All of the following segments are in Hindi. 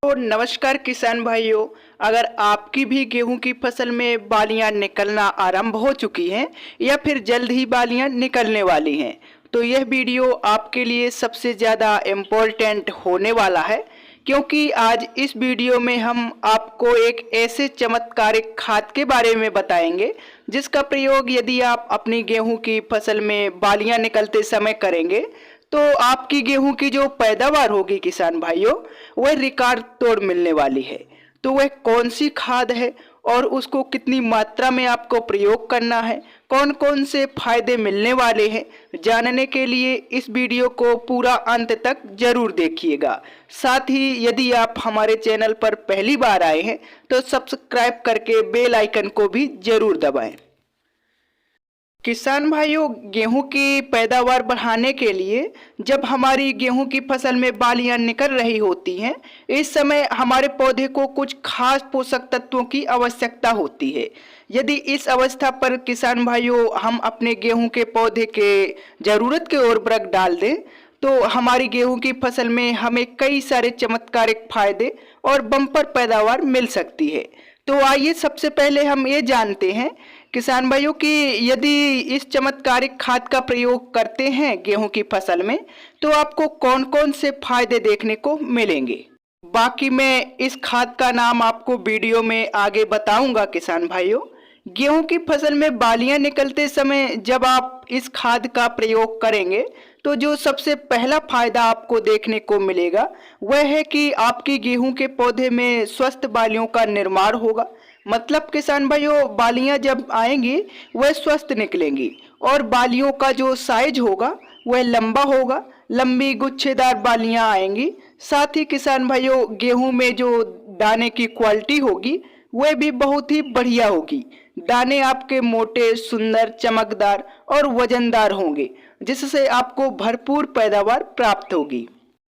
तो नमस्कार किसान भाइयों। अगर आपकी भी गेहूं की फसल में बालियां निकलना आरंभ हो चुकी हैं या फिर जल्द ही बालियां निकलने वाली हैं तो यह वीडियो आपके लिए सबसे ज़्यादा इम्पोर्टेंट होने वाला है, क्योंकि आज इस वीडियो में हम आपको एक ऐसे चमत्कारिक खाद के बारे में बताएंगे जिसका प्रयोग यदि आप अपनी गेहूं की फसल में बालियां निकलते समय करेंगे तो आपकी गेहूं की जो पैदावार होगी किसान भाइयों, वह रिकॉर्ड तोड़ मिलने वाली है। तो वह कौन सी खाद है और उसको कितनी मात्रा में आपको प्रयोग करना है, कौन कौन से फायदे मिलने वाले हैं, जानने के लिए इस वीडियो को पूरा अंत तक जरूर देखिएगा। साथ ही यदि आप हमारे चैनल पर पहली बार आए हैं तो सब्सक्राइब करके बेल आइकन को भी जरूर दबाएं। किसान भाइयों, गेहूं की पैदावार बढ़ाने के लिए जब हमारी गेहूं की फसल में बालियां निकल रही होती हैं, इस समय हमारे पौधे को कुछ खास पोषक तत्वों की आवश्यकता होती है। यदि इस अवस्था पर किसान भाइयों हम अपने गेहूं के पौधे के ज़रूरत के उर्वरक डाल दें तो हमारी गेहूं की फसल में हमें कई सारे चमत्कारिक फायदे और बम्पर पैदावार मिल सकती है। तो आइए सबसे पहले हम ये जानते हैं किसान भाइयों कि यदि इस चमत्कारिक खाद का प्रयोग करते हैं गेहूं की फसल में तो आपको कौन कौन से फायदे देखने को मिलेंगे। बाकी मैं इस खाद का नाम आपको वीडियो में आगे बताऊंगा। किसान भाइयों, गेहूं की फसल में बालियां निकलते समय जब आप इस खाद का प्रयोग करेंगे तो जो सबसे पहला फायदा आपको देखने को मिलेगा वह है कि आपकी गेहूं के पौधे में स्वस्थ बालियों का निर्माण होगा। मतलब किसान भाइयों, बालियां जब आएंगी वह स्वस्थ निकलेंगी और बालियों का जो साइज होगा वह लंबा होगा, लंबी गुच्छेदार बालियां आएंगी। साथ ही किसान भाइयों, गेहूं में जो दाने की क्वालिटी होगी वह भी बहुत ही बढ़िया होगी। दाने आपके मोटे, सुंदर, चमकदार और वजनदार होंगे, जिससे आपको भरपूर पैदावार प्राप्त होगी।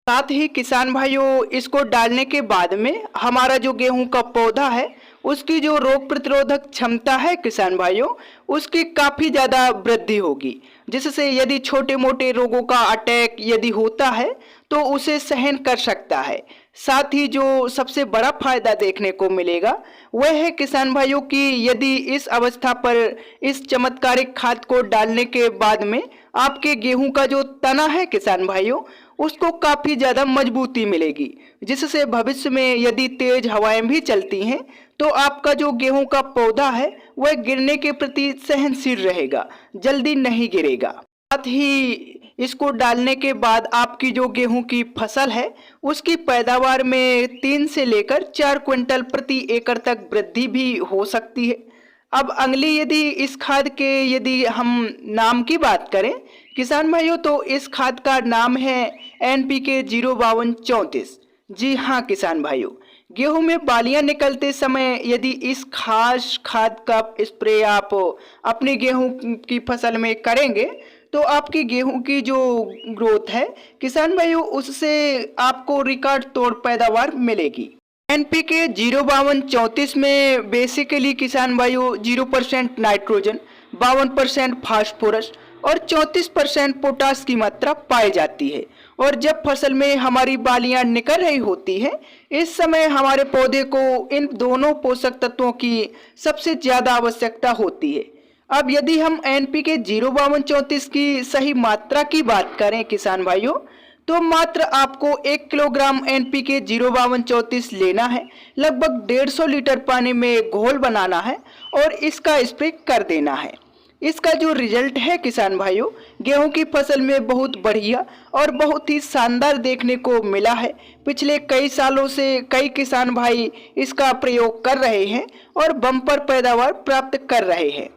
साथ ही किसान भाइयों, इसको डालने के बाद में हमारा जो गेहूं का पौधा है उसकी जो रोग प्रतिरोधक क्षमता है किसान भाइयों, उसकी काफ़ी ज़्यादा वृद्धि होगी, जिससे यदि छोटे मोटे रोगों का अटैक यदि होता है तो उसे सहन कर सकता है। साथ ही जो सबसे बड़ा फायदा देखने को मिलेगा वह है किसान भाइयों कि यदि इस अवस्था पर इस चमत्कारिक खाद को डालने के बाद में आपके गेहूं का जो तना है किसान भाइयों, उसको काफ़ी ज़्यादा मजबूती मिलेगी, जिससे भविष्य में यदि तेज हवाएं भी चलती हैं तो आपका जो गेहूं का पौधा है वह गिरने के प्रति सहनशील रहेगा, जल्दी नहीं गिरेगा। साथ ही इसको डालने के बाद आपकी जो गेहूं की फसल है उसकी पैदावार में 3 से लेकर 4 क्विंटल प्रति एकड़ तक वृद्धि भी हो सकती है। अब अगली यदि इस खाद के यदि हम नाम की बात करें किसान भाइयों, तो इस खाद का नाम है NPK 05234। जी हाँ किसान भाइयों, गेहूं में बालियां निकलते समय यदि इस खास खाद का स्प्रे आप अपनी गेहूं की फसल में करेंगे तो आपकी गेहूं की जो ग्रोथ है किसान भाइयों, उससे आपको रिकॉर्ड तोड़ पैदावार मिलेगी। NPK 05234 में बेसिकली किसान भाइयों 0% नाइट्रोजन, 52% फास्फोरस और 34% पोटास की मात्रा पाई जाती है। और जब फसल में हमारी बालियां निकल रही होती हैं, इस समय हमारे पौधे को इन दोनों पोषक तत्वों की सबसे ज़्यादा आवश्यकता होती है। अब यदि हम NPK 05234 की सही मात्रा की बात करें किसान भाइयों, तो मात्र आपको 1 किलोग्राम NPK 05234 लेना है, लगभग 150 लीटर पानी में घोल बनाना है और इसका स्प्रे कर देना है। इसका जो रिजल्ट है किसान भाइयों, गेहूं की फसल में बहुत बढ़िया और बहुत ही शानदार देखने को मिला है। पिछले कई सालों से कई किसान भाई इसका प्रयोग कर रहे हैं और बम्पर पैदावार प्राप्त कर रहे हैं।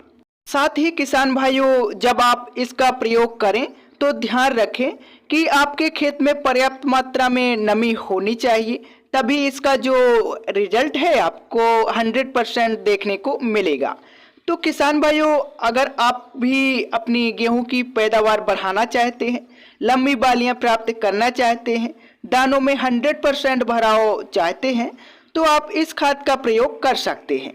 साथ ही किसान भाइयों, जब आप इसका प्रयोग करें तो ध्यान रखें कि आपके खेत में पर्याप्त मात्रा में नमी होनी चाहिए, तभी इसका जो रिजल्ट है आपको 100% देखने को मिलेगा। तो किसान भाइयों, अगर आप भी अपनी गेहूं की पैदावार बढ़ाना चाहते हैं, लंबी बालियां प्राप्त करना चाहते हैं, दानों में 100% भराव चाहते हैं, तो आप इस खाद का प्रयोग कर सकते हैं।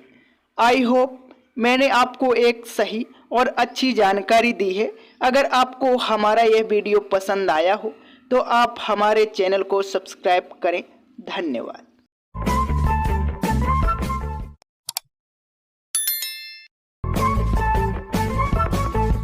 आई होप मैंने आपको एक सही और अच्छी जानकारी दी है। अगर आपको हमारा यह वीडियो पसंद आया हो तो आप हमारे चैनल को सब्सक्राइब करें। धन्यवाद।